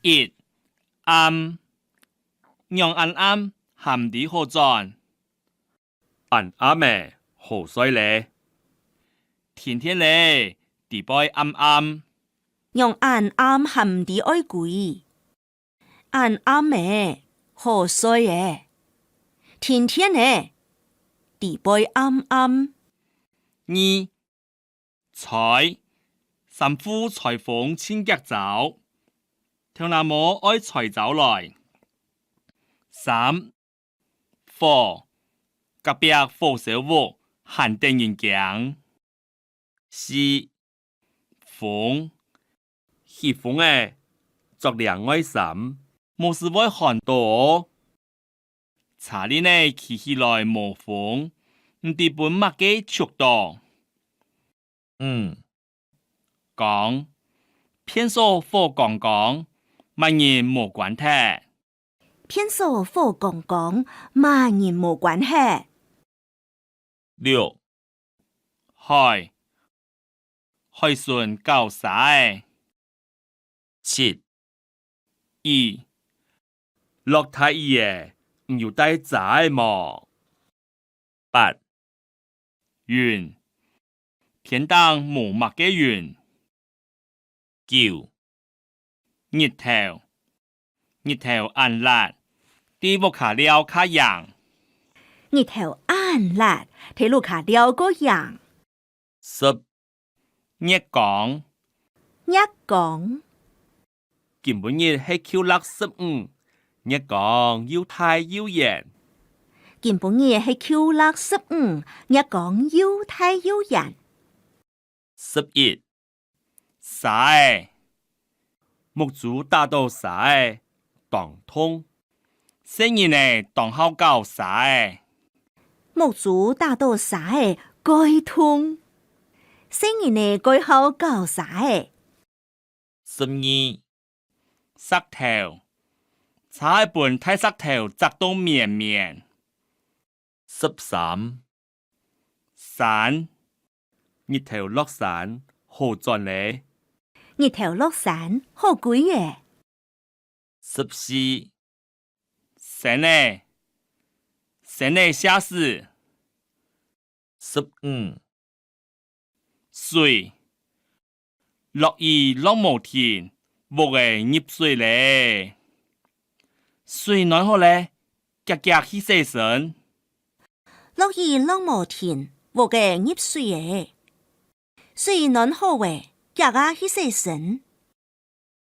一暗，讓暗暗含地好轉。暗暗嘅好水咧，天天咧，地背暗暗。讓暗暗含地愛鬼。暗暗嘅好水嘅，天天嘅地背暗暗。二財，三夫裁縫千腳走，聽那麼愛裁走來。三火，隔壁火燒屋，限定人講。四風，熱風嘅作涼愛衫，冇事會寒到。查理呢企起來無風，唔地本麥嘅觸到。講偏數火講講，萬人無關係。偏數火講講，萬人無關係。六海順搞晒。七二落太熱唔要帶仔麼？八雲天當無麥嘅雲。九日頭暗辣，啲木卡料卡癢。日頭暗辣，睇路卡料個樣。十日講一講根本日係Q65，日講要太要熱。根本嘢係 Q65，一講要太要人。11晒木主打到晒，當通。新人呢當好搞晒。木主打到晒，該通。新人呢該好搞晒。 12石頭踩半睇石頭砸到綿綿。13散日頭落山好賺咧。日頭落山好貴嘅。 14神呢下事。15水落雨落無天，木嘅入水咧。水暖好咧，夾夾去洗身。落雨落無天，木嘅入水嘅。水暖好嘅，夾下去洗身。